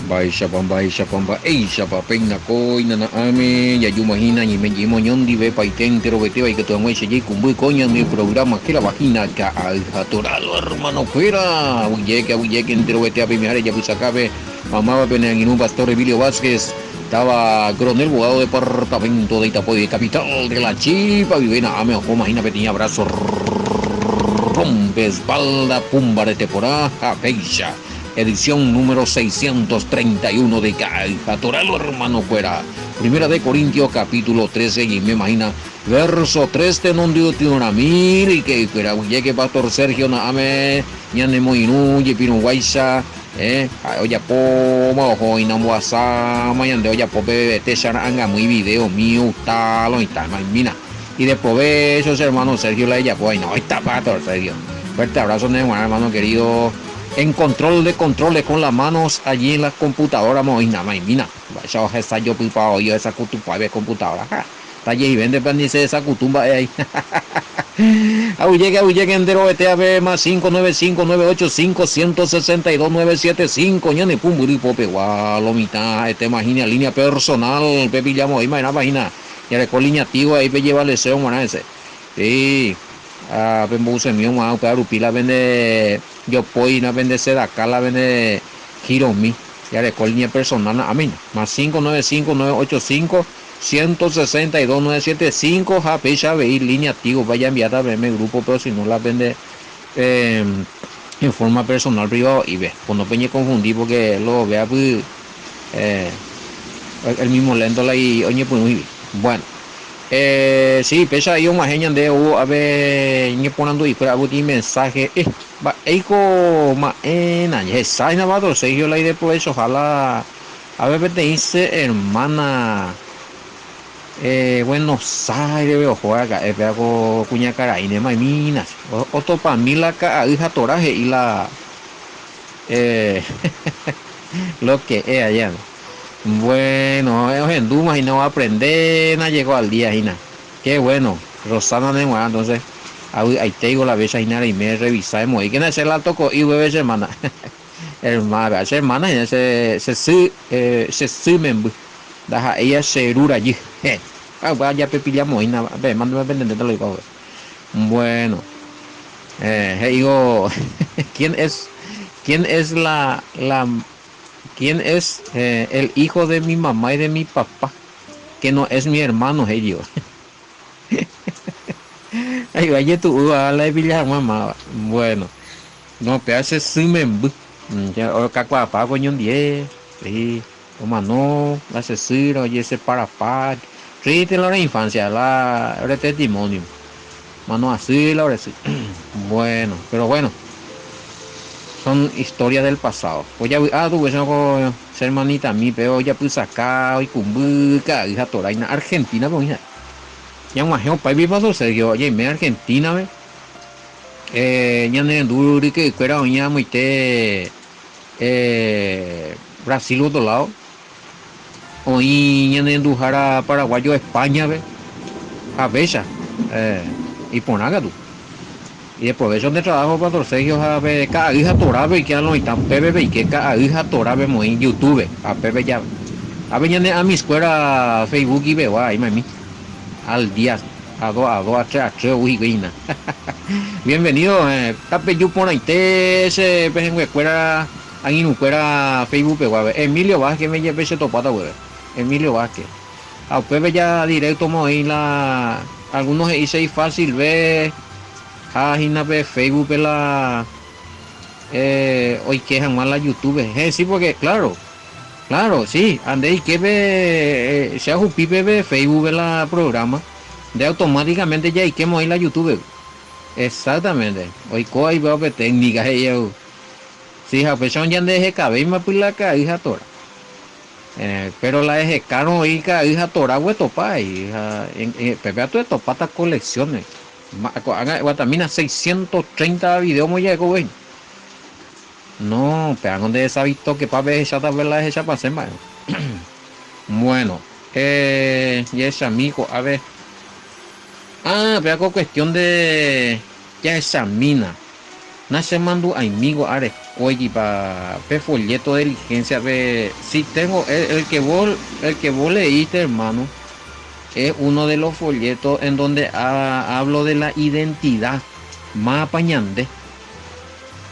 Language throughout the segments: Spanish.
Baisha pamba, eisha pa peina coina na ame, ya imagina y me llamo ñondi ve paitentero vete y que tu amue se cumbu coña mi programa que la vagina ka aljatoralo hermano fuera, uye que entero vete a pimiare ya pues acabe, mamá va a en un pastor Emilio Vázquez, estaba coronel abogado departamento de Itapoy, capital de la Chipa, vivena ame o imagina pequeña abrazo rompe espalda pumba de temporada, beisha edición número 631 de Aljatoralo hermano fuera. Primera de Corintios capítulo 13 y me imagina verso 3 de non dio una mil y que fuera llegue pastor Sergio Naame ñane moinu y pino guaisa oya po ma ojo inamuasa mañana oya po bebé te anga muy video mío talo y tal mina y después de esos hermanos Sergio la ella pues no está pastor Sergio fuerte abrazo de hermano querido en control de controles con las manos allí en la computadora moina mina vaya esa yo pipao yo esa cutumba de computadora está allí vende pendiente esa cutumba ahí Aullegue entero BTAB más 595-985-162-975 ñane pumburi pope gualo mitad este imagina línea personal pepi llamo ahí imagina ya le con línea activa ahí pe lleva leseo mana ese sí pembuse mío más claro pila vende yo poi na vende seda acá la vende Hiromi ya le con línea personal amén más 595-985 162-975 Japecha veis línea activo vaya enviada a verme grupo pero si no la vende en forma personal privado y ve pues no peñe confundir porque lo vea pues el mismo lento la y oye pues muy bien bueno sí pesa ahí una genia de a ver ni poniendo y fuera un mensaje va eco ma esa na va se yo la idea por eso ojalá a ver te dice hermana Buenos Aires veo juega veo cuña cara y nema minas otro para mí la hija toraje y la lo que es allá bueno en Dumas y no va a aprender no llegó al día y nada qué bueno Rosana de Guadalajara entonces ahí te digo la vez y nada y me revisamos y que no se la tocó y bebé semana hermana y se sumen ella se rura allí ya pepillamos y nada mándame pendiente lo digo bueno digo quién es quién es el hijo de mi mamá y de mi papá que no es mi hermano ellos ay vaya tú a la villa mamá bueno no te hace sumen ya o cacua pa coño 10 sí como no la asesino y ese para sí de la infancia la de testimonio mano así la sí bueno pero bueno son historias del pasado pues ya tú ves no ser hermanita mi pero ya pues acá y cumbuca hija toraina Argentina pues hija ya un majeo país pasó Sergio oye me Argentina ve ya ne duro que fuera oña muy te Brasil otro lado hoy ya ne dujara Paraguayo España ve a Bella y por nada tú y después de eso de trabajo para Sergio a ver cada hija torabe y que no están PBB y que cada hija torabe muy en YouTube a PB ya a ver ya a mi escuela Facebook y veo ahí mami al día a dos a tres uy gina bienvenido tape yo por ahí te se pues en escuela ahí no fuera Facebook pero Emilio Vázquez me lleve ese topata güey Emilio Vázquez a PB ya directo muy la algunos hice fácil ver página de Facebook la hoy quejan más la YouTube sí porque claro sí ande y que ve se hace un pipe de Facebook la programa de automáticamente ya hay que mover la YouTube exactamente hoy coa y veo que técnicas ellos si la persona ya deje cabello más por la hija tora pero la eje caro y hija tora güey topa y en pepe tu topa estas colecciones Guatamina 630 videos muy llegó güey no pero donde esa visto que para ver esa tabla esa para hacer mal bueno y ese amigo a ver pero con cuestión de ya examina Nace mando amigo are oye pa pe folleto de diligencia pe si tengo el que vos leíste hermano es uno de los folletos en donde hablo de la identidad más apañante.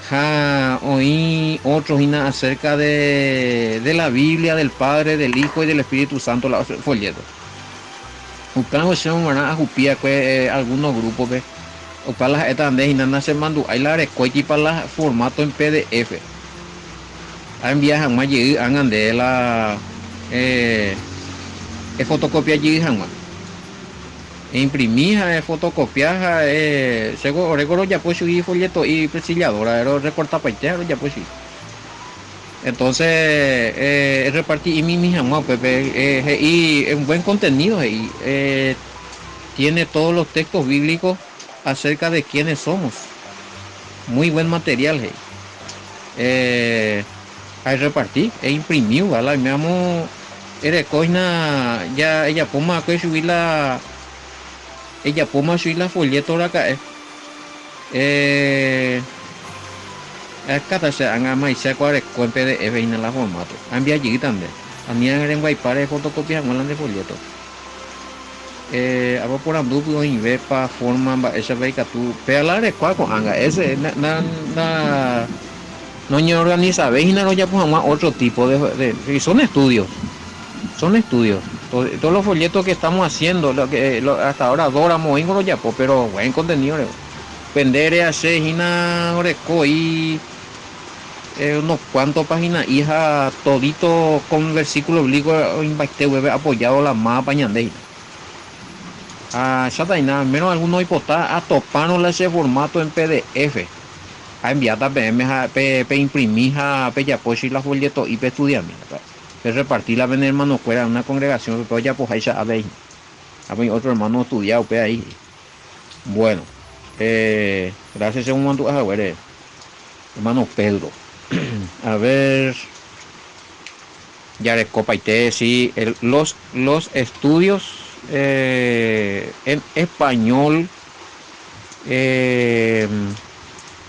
Ja, oí otros acerca de la Biblia, del Padre, del Hijo y del Espíritu Santo, la folleto. Ucano se a jupía que algunos grupos ve o para las etandes y nada se mandó hay la recuequi para la formato en PDF. Han viajado más llegar han de la fotocopia llegar más. Imprimija, fotocopiaja, seguro recuerdo ya pues subí folleto y presilladora, era recorta paitero ya pues sí. Entonces repartí y mi hija más Pepe y un buen contenido y tiene todos los textos bíblicos acerca de quiénes somos. Muy buen material ahí repartí e imprimí, ¿vale? Me amo coina ya ella poma que subir la ella poma subir la folleto acá acá se han ama y se acuerda con PDF en la formato envía allí también a mí en wipe de fotocopias de folleto abo por anduvo y ve pa forma esa beca tú pelar de cuál con anga ese no ni organiza veis no ya pues otro tipo de son estudios todos los folletos que estamos haciendo hasta ahora Dora Moingo ya pues pero buen contenido vender hacer hina oreco y unos cuantos páginas hija todito con versículo bíblico impacté web apoyado la más pañandei ya está nada menos algunos hipotas a toparnos ese formato en PDF a enviar PM pe imprimir a ya pues la folleto y pe estudiar pe repartir la ven hermano fuera una congregación pero ya pues ahí ya habéis otro hermano estudiado pe ahí bueno gracias a un momento a ver hermano Pedro a ver ya de copa y té sí los estudios en español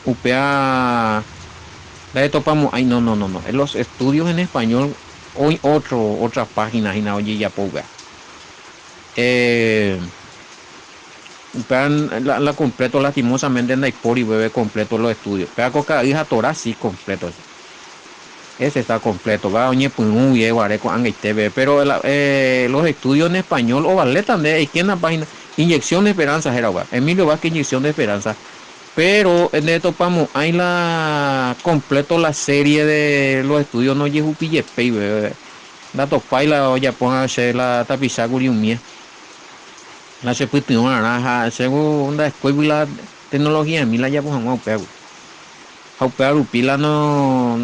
UPA la topamos ay no en los estudios en español hoy otras páginas y oye ya ponga la completo lastimosamente en la por y bebé completo los estudios pero coca hija Torah sí completo ese está completo va oye pues muy guareco TV pero los estudios en español o vale también aquí en la página inyección de esperanza era Emilio Vázquez inyección de esperanza pero en esto topamos hay la completo la serie de los estudios no llevo pille bebé la topa y la olla ponga a hacer la tapiza mía la se puede naranja según la escuela tecnología en la ya pues a pego a pila no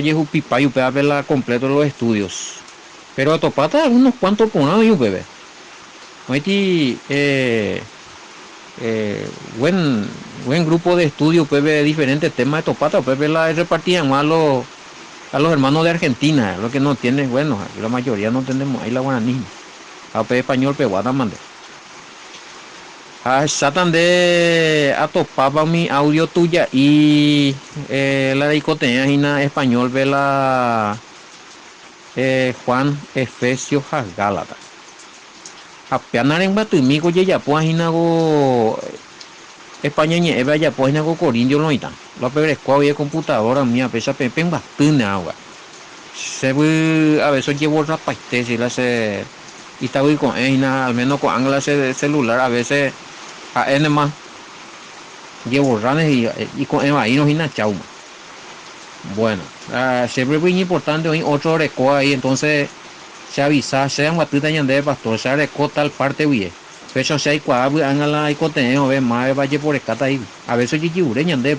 llevo pipa y verla completo los estudios pero a topata unos cuantos por un bebé hoy buen grupo de estudio pues ve diferentes temas de topata pues la repartían a los hermanos de Argentina lo que no tienen bueno aquí la mayoría no tenemos ahí la guaraní a español peguada mande Satan de atopaba mi audio tuya y la dicotomía en español ve la Juan Efesios Gálatas apenas en batimigo ya pues go España ni eva ya pues go corindio no está la peor escuadra de computadora mía pesa pepe bastante agua se ve a veces llevo otra parte si la se y está con al menos con ángulo de celular a veces a N más llevo ranes y con Eva y no gina chau bueno siempre es muy importante hoy otro reco ahí entonces se avisa sean guatuta y de pastor se reco tal parte bien pero si hay cuadro ángulo y contenido ve más vaya por escata ahí a veces yo ureña de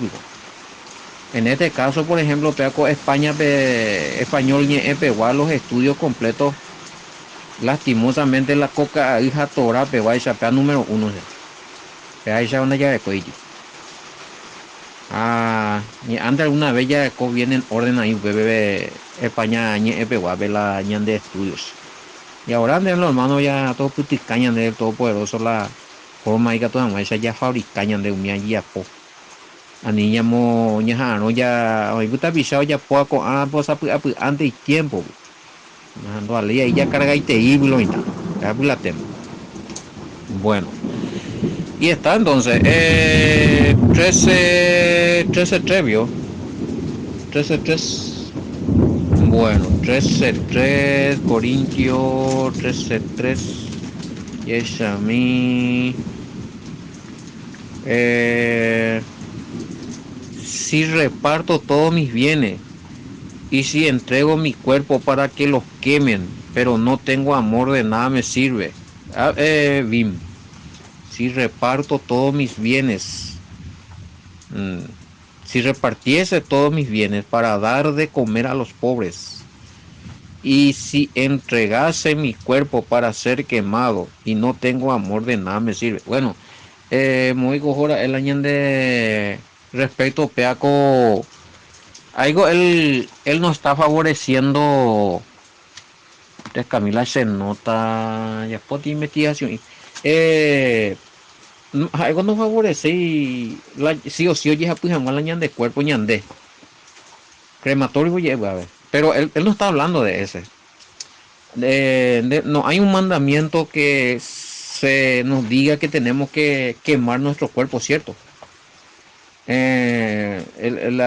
en este caso por ejemplo peaco España español y igual los estudios completos lastimosamente la coca hija Torah pegó esa pea número 1 ahí ya una llave cuello ni antes alguna vez ya viene en orden ahí bebé España la ñan de estudios y ahora de los hermanos ya todo puticañan de todopoderoso la forma y que toda esa ya fabricañan de un ya po Ani mo ñajano ya hoy puta pisado ya poco pues antes y tiempo. Ando a leer ya carga y te iblo y nada. La tema. Bueno. Y está entonces. 13 Trevio. 13-3. Bueno, 13-3. Corintio. 13-3. Yes, a mí. Si reparto todos mis bienes y si entrego mi cuerpo para que los quemen, pero no tengo amor, de nada me sirve. Bim. Si reparto todos mis bienes, si repartiese todos mis bienes para dar de comer a los pobres, y si entregase mi cuerpo para ser quemado y no tengo amor, de nada me sirve. Bueno, muy cojora el año de respecto peaco, algo él no está favoreciendo. Entonces Camila se nota ya por investigación. Algo no favorece y sí o sí oye a pues la ñan de cuerpo ñandé. Crematorio lleva a ver. Pero él no está hablando de ese. No hay un mandamiento que se nos diga que tenemos que quemar nuestro cuerpo, ¿cierto? El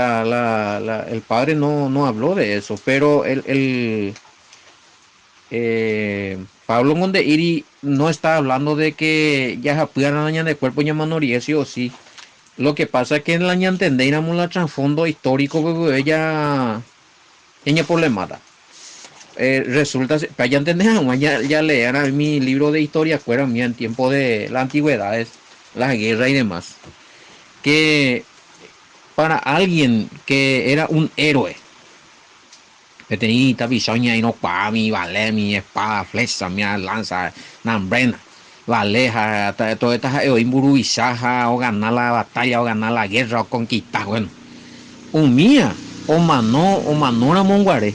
padre no habló de eso, pero Pablo Mondeiri no está hablando de que ya se puedan dañar de cuerpo ya manoría, sí o sí. Lo que pasa es que en la ña entendemos la trasfondo histórico que ella problemada. Resulta, para ya entender, ya lean a mi libro de historia, fuera mía en tiempo de las antigüedades, la guerra y demás, que para alguien que era un héroe, que tenía bisoña y no pa mi vale, mi espada, flecha, mi lanza, nambrena, valeja, todas estas imburuizaja, o ganar la batalla, o ganar la guerra, o conquistar, bueno, un mía, o manora monguare.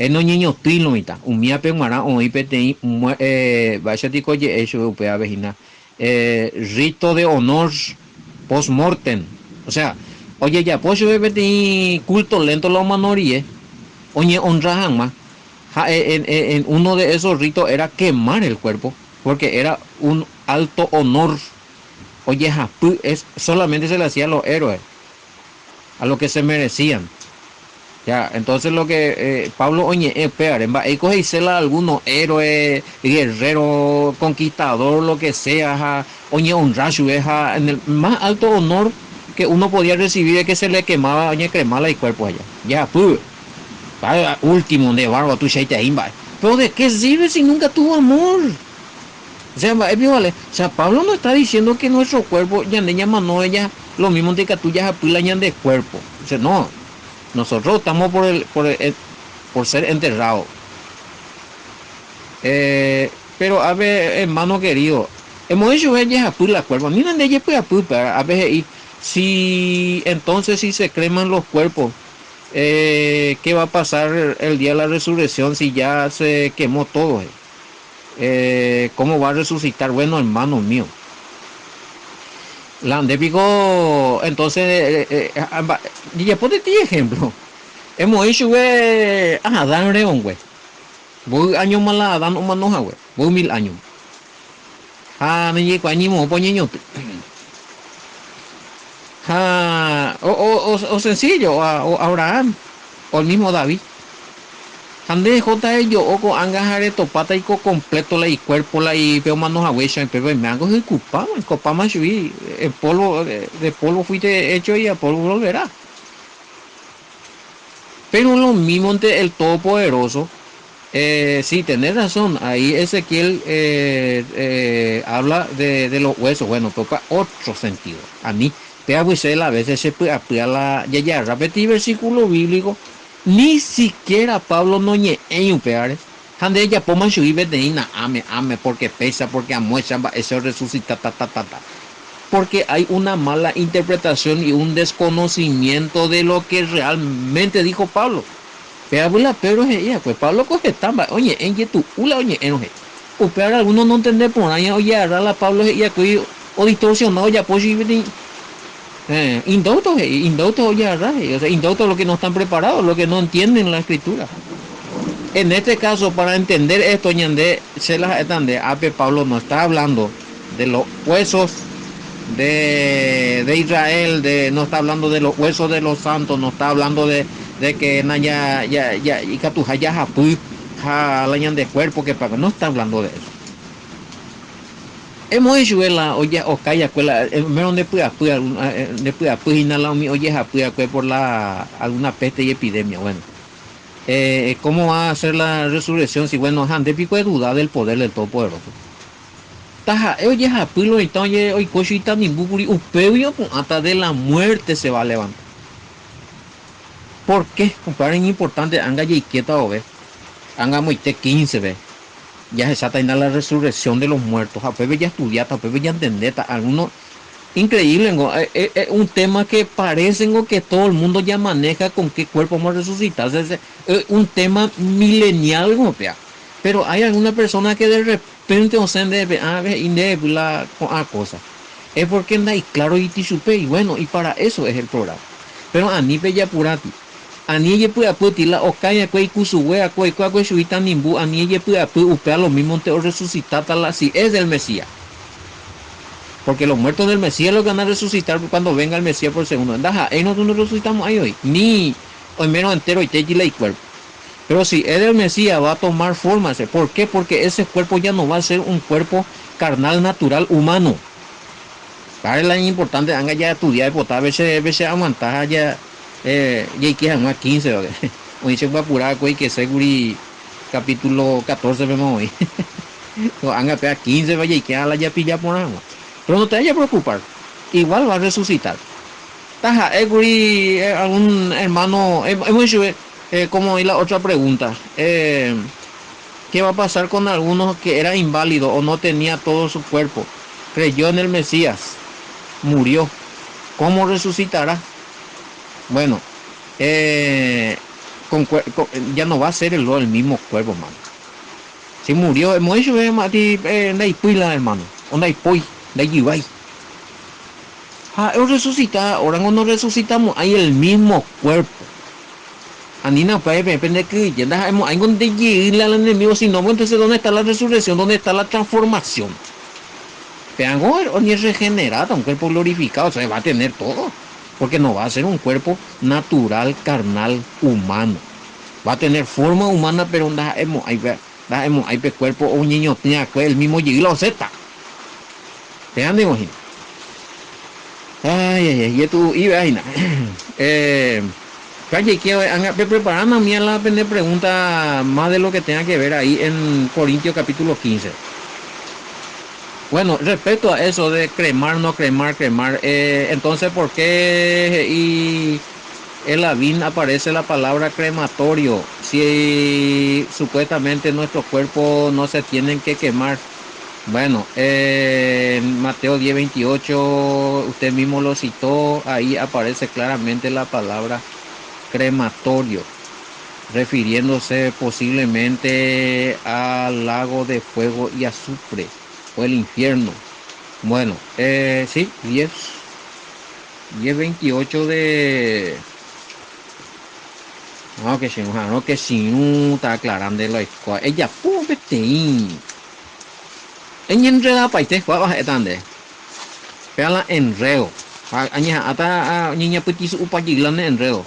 No niño tilo mita un mía pemara o ipti vaya tico ye eso upea vejina rito de honor post mortem, o sea, oye ya pues yo culto lento la manoría oye honra más en uno de esos ritos era quemar el cuerpo porque era un alto honor. Oye es solamente se le hacía a los héroes, a lo que se merecían. Ya, entonces lo que Pablo Oñe pegar en coge y cela algunos héroes, guerrero, conquistador, lo que sea, Oñe honracho, en el más alto honor que uno podía recibir es que se le quemaba, Oñe cremala el cuerpo allá. Ya, pues, último de barba, tu shaita imba. Pero ¿de qué sirve si nunca tuvo amor? O sea, vale. O sea, Pablo no está diciendo que nuestro cuerpo, ya de llama no, ella, lo mismo de que tú ya apilañan de cuerpo. O sea, no. Nosotros estamos por ser enterrados. Pero a ver, hermano querido, hemos hecho ella a la cuerpo. Miren de ella a ver, y si entonces si se creman los cuerpos, ¿qué va a pasar el día de la resurrección si ya se quemó todo? ¿Cómo va a resucitar? Bueno, hermano mío. La andépico, entonces, y ponte ti ejemplo. Hemos hecho, Adán León, güey. Voy años más la Adán o manoja, güey. Voy 1000 años. Me llegó año, poñeño. O sencillo, o Abraham, o el mismo David. Ande J yo o con angajare topata y completo la y cuerpo la y veo manos a hueso en pepe me hago el cupama subí el polvo de polvo fuiste hecho y a polvo volverá. Pero lo mismo ante el todopoderoso, sí, tenés razón, ahí Ezequiel habla de los huesos, bueno, toca otro sentido. A mí, a veces se puede la ya repetir versículo bíblico. Ni siquiera Pablo no en un peare. Hande ella poma su ibe de ina ame porque pesa, porque amuestra eso resucita porque hay una mala interpretación y un desconocimiento de lo que realmente dijo Pablo. Pero es ella, pues Pablo coge tamba, oye, en tu ula oye enoje. O peor algunos no entender por ahí, oye, la Pablo es ella que o distorsionado ya pues Indautos ya, o sea, indautos los que no están preparados, los que no entienden la escritura. En este caso, para entender esto, ñandé, se las entender, Ape Pablo no está hablando de los huesos de Israel, no está hablando de los huesos de los santos, no está hablando de que y catuja ya japu, ja la ñan de cuerpo que paga, no está hablando de eso. Hemos hecho la oye o calla cuela, menos de puya inhala mi oye japuya por la alguna peste y epidemia, bueno. ¿Cómo va a ser la resurrección si bueno han de pico de duda del poder del Todopoderoso? Taja, oye, japulo, entonces, hoy cochita ni buburi, upeo, hasta de la muerte se va a levantar. ¿Por qué? Compadre, es importante, anga y quieta o ve, anga moite 15 ve. Ya se trata de la resurrección de los muertos, a Pepe ya estudiata, a Pepe ya entendeta, algunos increíble, es un tema que parece que todo el mundo ya maneja con qué cuerpo vamos a resucitar, es un tema milenial, pero hay alguna persona que de repente o sea, la cosa, es porque no hay claro y tisupe, y bueno, y para eso es el programa. Pero a ni ya purati, a ni ella puede aputir la ocaya, que kusue, que shuita nimbu, a ni ella puede upea lo mismo te resucitar, si es del Mesías. Porque los muertos del Mesías lo van a resucitar cuando venga el Mesías por segundo. Ahí nosotros no resucitamos ahí hoy. Ni hoy menos entero y te y cuerpo. Pero si es del Mesías va a tomar forma. ¿Por qué? Porque ese cuerpo ya no va a ser un cuerpo carnal, natural, humano. Para el año importante, anga ya estudiar y votar, veces aguantar ya. Ya que más 15. Hoy se va a apurar, que seguri capítulo 14 vemos hoy. Anga pega 15, vaya y que a la ya pilla por agua. Pero no te vayas a preocupar, igual va a resucitar. Taja, algún hermano, hemos hecho como la otra pregunta, ¿qué va a pasar con algunos que era inválido o no tenía todo su cuerpo? Creyó en el Mesías, murió, ¿cómo resucitará? Bueno, ya no va a ser el mismo cuerpo, hermano. Si murió, hemos hecho hermano, resucita, ahora cuando resucitamos hay el mismo cuerpo. Anina depende que ya hay donde llegue al enemigo, si no, entonces ¿dónde está la resurrección? ¿Dónde está la transformación? Vean, o ni es regenerado, un cuerpo glorificado, o sea, va a tener todo. Porque no va a ser un cuerpo natural, carnal, humano. Va a tener forma humana, pero hay cuerpo o un niño tiene el mismo yiglo Z. Vean, digo, y tú, y vean, calle, que preparando a mí la pregunta más de lo que tenga que ver ahí en Corintios capítulo 15. Bueno, respecto a eso de cremar, no cremar, entonces, ¿por qué y en la BIN aparece la palabra crematorio si supuestamente nuestros cuerpos no se tienen que quemar? Bueno, en Mateo 10:28 usted mismo lo citó, ahí aparece claramente la palabra crematorio, refiriéndose posiblemente al lago de fuego y azufre o el infierno. Bueno, sí, 10:28 de... No, que si no está aclarando la escuela. Ella, pobre en enreda paite va etande. Pela enreo. Aña ata niña petit upagilane enreo.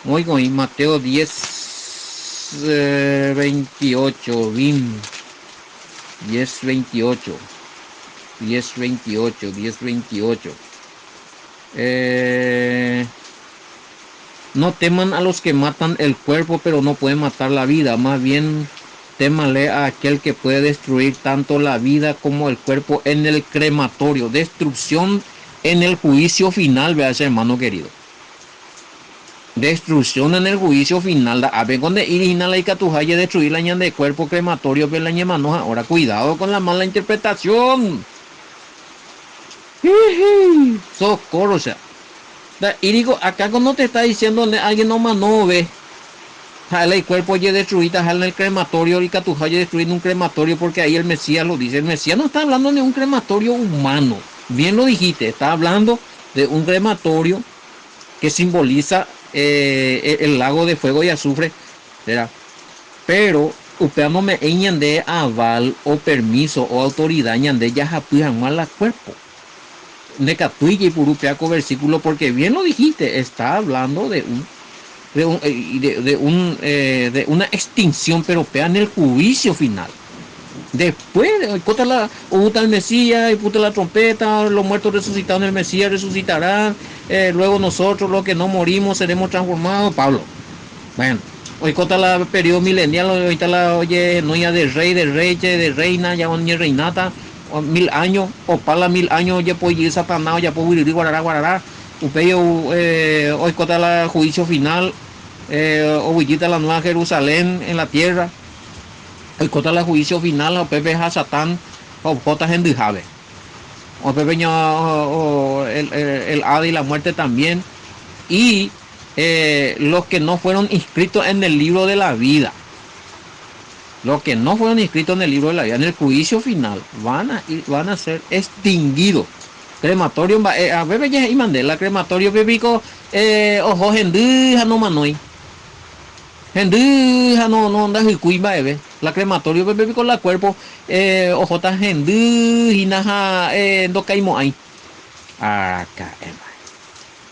Muy con Mateo 10:28 Bim 10:28 no teman a los que matan el cuerpo pero no pueden matar la vida, más bien témale a aquel que puede destruir tanto la vida como el cuerpo en el crematorio, destrucción en el juicio final, vea ese hermano querido. Destrucción en el juicio final. A ver, cuando irina la icatujaye destruir la ñan de cuerpo crematorio, pero la ñemanoja. Ahora cuidado con la mala interpretación. Socorro, o sea. Y digo, acá cuando te está diciendo alguien no ve. El cuerpo ya destruido en el crematorio y catujaye destruir un crematorio porque ahí el Mesías lo dice. El Mesías no está hablando de un crematorio humano. Bien lo dijiste, está hablando de un crematorio que simboliza el lago de fuego y azufre, ¿verdad? Pero usted no me de aval o permiso o autoridad de ya japujan mal la cuerpo. Necatuille y purupeaco versículo, porque bien lo dijiste, está hablando de una extinción, pero en el juicio final. Después, cota la puta el Mesías, y puta la trompeta, los muertos resucitados en el Mesías resucitarán, luego nosotros los que no morimos seremos transformados, Pablo. Bueno, hoy cota la periodo milenial, ahorita la oye, no ya de rey, de rey, de reina, ya ni reinata, 1000 años, o para 1000 años, ya puede ir Satanás, ya puede ir guarará, upeyo, hoy cota la juicio final, o la nueva Jerusalén en la tierra. El cota la juicio final, o pepe a Satán, o jota en Dijave. O pepe el Hada y la muerte también. Y los que no fueron inscritos en el libro de la vida. Los que no fueron inscritos en el libro de la vida, en el juicio final, van a ser extinguidos. Crematorio, a bebé ya y Mandela, crematorio bebico, ojo, hendija no manoi. Hendija no anda cuiba bebé. La crematorio bebé con la cuerpo, ojo, ta hendija no caímos ahí. Acá,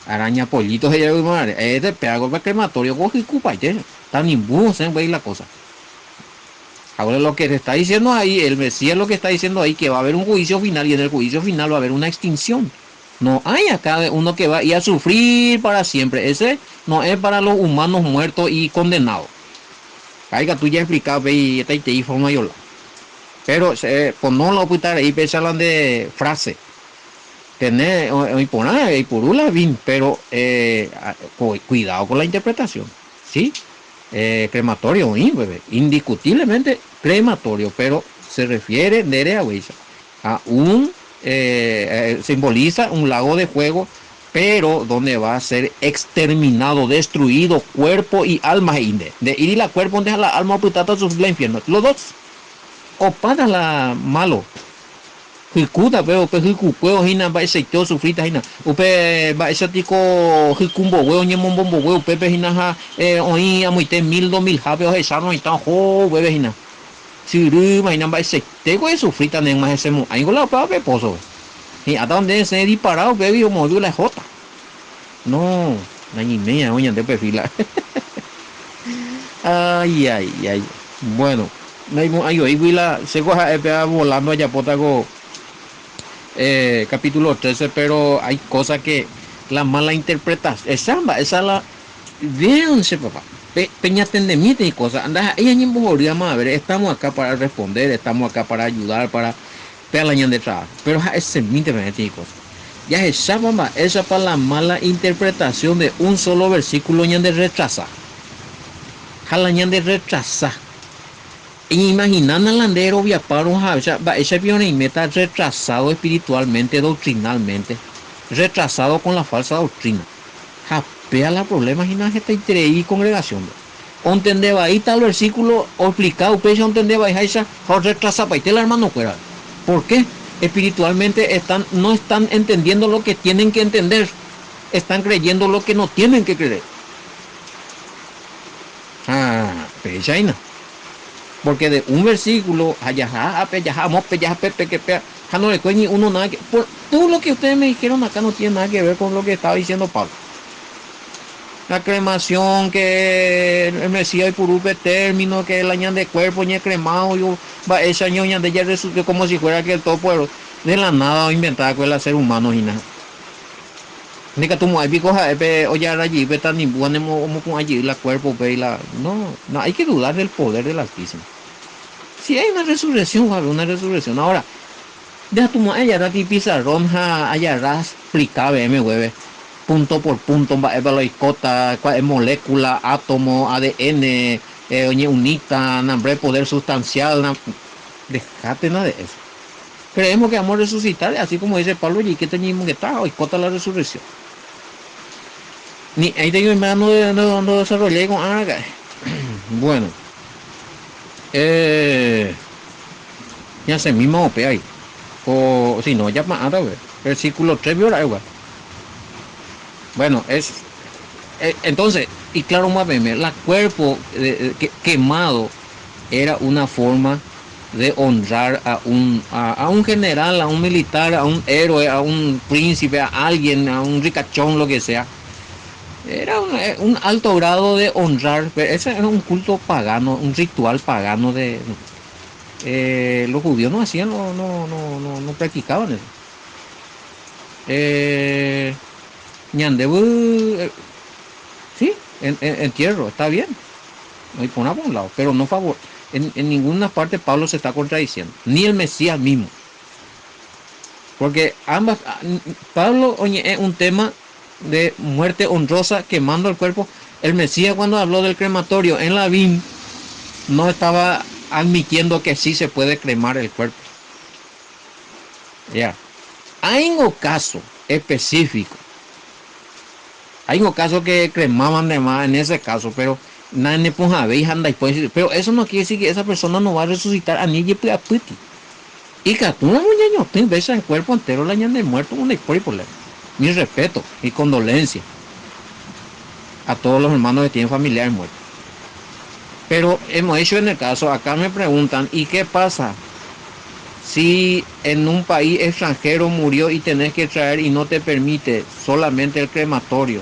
araña pollitos, de peago para crematorio, coge cupa, tan imbudo, se ve la cosa. Ahora lo que te está diciendo ahí, el Mesías lo que está diciendo ahí, que va a haber un juicio final y en el juicio final va a haber una extinción. No hay acá uno que va a ir a sufrir para siempre. Ese no es para los humanos muertos y condenados. Caiga, tú ya explicado y esta y forma yo. Pero pues no lo putar ahí, pensaban de frase. Tener, y por una bien, pero cuidado con la interpretación. ¿Sí? Crematorio, bebé. Indiscutiblemente crematorio, pero se refiere a un simboliza un lago de fuego, pero donde va a ser exterminado, destruido cuerpo y alma de ir y la cuerpo donde la alma putata sus la infierno. Los dos o para la malo. Hicuda pero pe hicuqueo hina va ese yo sufrita hina upe va ese tico hicumbo huevo ni mombo huevo pepe hina ha oí amuite 1000 2000 jape o esa no está jo bebé hina siru hina va ese tego de sufrita ne más ese mo ahí la pa pe pozo y hasta donde se disparado bebé o movió la jota no la ni media oña de perfila ay bueno ahí la se coja volando allá potago capítulo 13, pero hay cosas que la mala interpretación, esa la véanse papá, peña tendemite y cosas, anda, ella ni podríamos a ver, estamos acá para responder, estamos acá para ayudar, para pegar la de trabajo, pero ese mite y cosas, ya esa mamá, esa para la mala interpretación de un solo versículo de retrasar, jalañan de retrasar. Imaginan al landero viaparon ese pionero está retrasado espiritualmente, doctrinalmente, retrasado con la falsa doctrina. Japea la problema y esta y congregación. Entendeba ahí tal versículo explicado, pues entendeba ahí esa retrasa para el hermano fuera. ¿Por qué? Espiritualmente no están entendiendo lo que tienen que entender, están creyendo lo que no tienen que creer. Pechaina. Porque de un versículo, no le cueñi uno nada que. Por todo lo que ustedes me dijeron acá no tiene nada que ver con lo que estaba diciendo Pablo. La cremación, que el Mesías y Purupe término, que el año de cuerpo, ni cremado, yo va esa ñoña de ella resultó como si fuera que el todo pueblo de la nada inventada con el ser humano y nada. Ni que tú me oye allí, ve tan como allí la cuerpo, ve la. No, hay que dudar del poder del Altísimo. Si hay una resurrección, va a haber una resurrección. Ahora, deja tu allá aquí pizarrón, allá explicaba hueve, punto por punto, va a iscota, molécula, átomo, ADN, unita, nombre, poder sustancial, dejate nada de eso. Creemos que vamos a resucitar, así como dice Pablo, y que tenemos que estar, iscota la resurrección. Ni ahí tengo hermano no desarrollé con bueno. Ya se mismo ahí. O si no, ya más versículo 3 viola igual. Bueno, entonces, y claro, más bien, la cuerpo quemado era una forma de honrar a un general, a un militar, a un héroe, a un príncipe, a alguien, a un ricachón, lo que sea. Era un alto grado de honrar, pero ese era un culto pagano, un ritual pagano de... los judíos no hacían, no practicaban eso. Eh, Ñandebu, sí, entierro, está bien, no hay por un lado, pero no favor. En ninguna parte Pablo se está contradiciendo, ni el Mesías mismo. Porque ambas, Pablo, oye, es un tema de muerte honrosa quemando el cuerpo. El Mesías cuando habló del crematorio en la BIM no estaba admitiendo que sí se puede cremar el cuerpo. Ya. Hay un caso específico. Hay un caso que cremaban de más en ese caso, pero nadie pero eso no quiere decir que esa persona no va a resucitar a ni puti. Y que tú no muñeño, te ves el cuerpo entero la de muerto una por mi respeto, mi condolencia a todos los hermanos que tienen familiares muertos. Pero hemos hecho en el caso, acá me preguntan, ¿y qué pasa si en un país extranjero murió y tenés que traer y no te permite solamente el crematorio?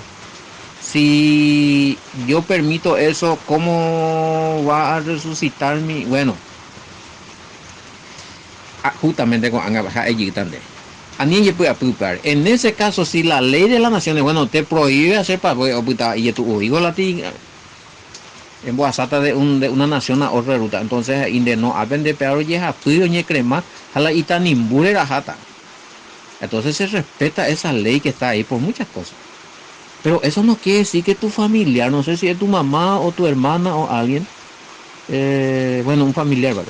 Si yo permito eso, ¿cómo va a resucitar mi...? Bueno, justamente con Anga Baja allí también. En ese caso, si la ley de las naciones, bueno, te prohíbe hacer para y tu digo la en Boasata de una nación a otra ruta, entonces inde no hablen de peor y a puyo ni crema a la itanimbure la jata. Entonces se respeta esa ley que está ahí por muchas cosas. Pero eso no quiere decir que tu familiar, no sé si es tu mamá o tu hermana o alguien, bueno, un familiar, ¿vale?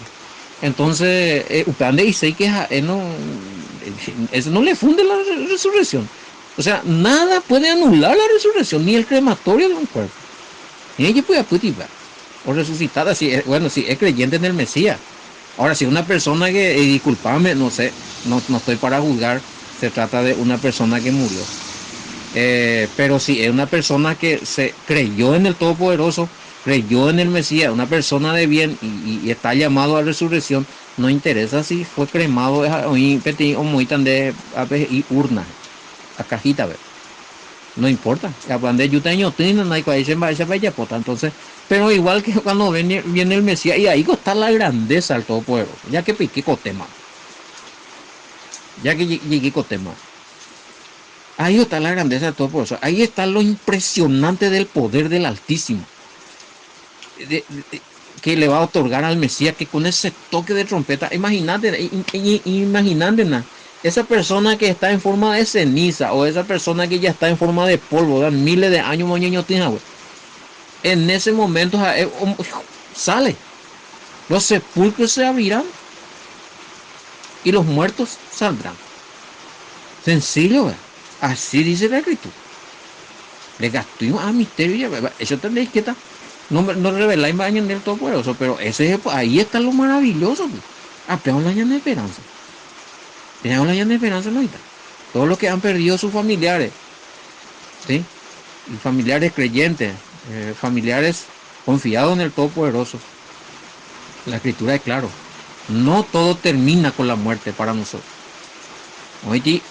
Entonces, Upande y sé que no, eso no le funde la resurrección. O sea, nada puede anular la resurrección, ni el crematorio de un cuerpo. Ni ella puede aputir, o resucitar así, bueno, si es creyente en el Mesías. Ahora, si una persona que, disculpame, no sé, no estoy para juzgar, se trata de una persona que murió. Pero si es una persona que se creyó en el Todopoderoso, creyó en el Mesías, una persona de bien y está llamado a resurrección, no interesa si fue cremado o muy tan de y urna, a cajita, ¿ver? No importa. Entonces, pero igual que cuando viene el Mesías, y ahí está la grandeza del Todopoderoso, ya que piqué con tema, ya que llegué con tema. Ahí está la grandeza de todo por eso. Ahí está lo impresionante del poder del Altísimo. Que le va a otorgar al Mesías, que con ese toque de trompeta, imagínate, esa persona que está en forma de ceniza o esa persona que ya está en forma de polvo, dan miles de años, en ese momento sale. Los sepulcros se abrirán y los muertos saldrán. Sencillo, ¿verdad? Así dice la escritura. Le gastó a misterio. Eso tendréis que estar. No reveláis más en el Todopoderoso, pero ahí está lo maravilloso. Apeamos la de esperanza. Tenemos la de esperanza, no está. Todos los que han perdido sus familiares, ¿sí? Y familiares creyentes, familiares confiados en el Todopoderoso. La escritura es claro. No todo termina con la muerte para nosotros. Hoy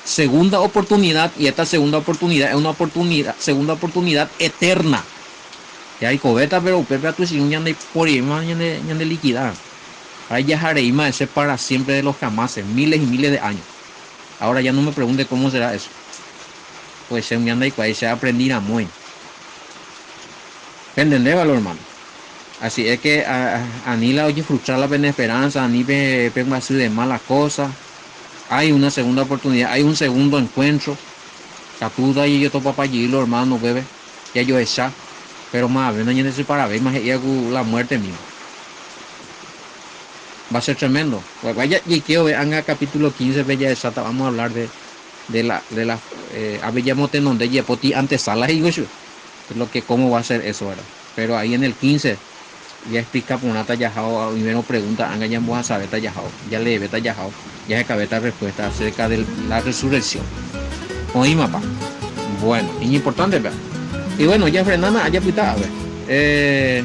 segunda oportunidad, y esta segunda oportunidad es una segunda oportunidad eterna. Y hay cobeta, pero Pepe a tu sin de por de liquidar. Hay ya Jareima ese para siempre de los jamases, miles y miles de años. Ahora ya no me pregunte cómo será eso. Pues se me anda y ahí se aprendí a muy. ¿Entendés, valor, hermano? Así es que a ni la oye frustrar la pena esperanza, a ni vengo así de malas cosas. Hay una segunda oportunidad, hay un segundo encuentro. Capuda y yo topo para allí, los hermanos, bebé. Ya yo esa. Pero más, ven a ese para ver más la muerte misma. Va a ser tremendo. Pues vaya, y quiero ver en el capítulo 15, bella exacta, vamos a hablar de la habíamos tenido donde ya poti antesala y eso. Lo que cómo va a ser eso, ¿verdad? Pero ahí en el 15 ya explica por una tallajao y menos pregunta, anga ya vamos a saber tallajao, ya le ve tallajao, ya se cabe esta respuesta acerca de la resurrección. Oí, mapa. Bueno, es importante, ¿verdad? Y bueno, ya Fernanda, allá puta, a ver.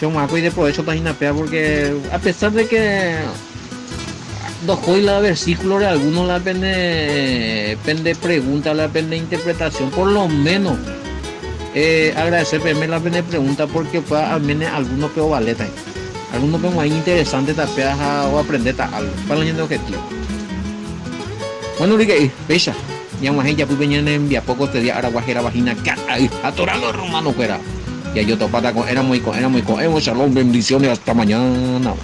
Yo me acuerdo de por eso también porque a pesar de que dos hoy la versículo de algunos la pende pregunta, la pende interpretación, por lo menos agradecer primero la pende pregunta porque fue al menos algunos peor valeta. Algunos peor más interesante tapear o aprender algo. Para el objetivo. Bueno, Ricky, pecha. Ya más ella pues venía en vía poco te di araguajera vagina atorando romano fuera. Y yo topata con era muy con, shalom, bendiciones hasta mañana.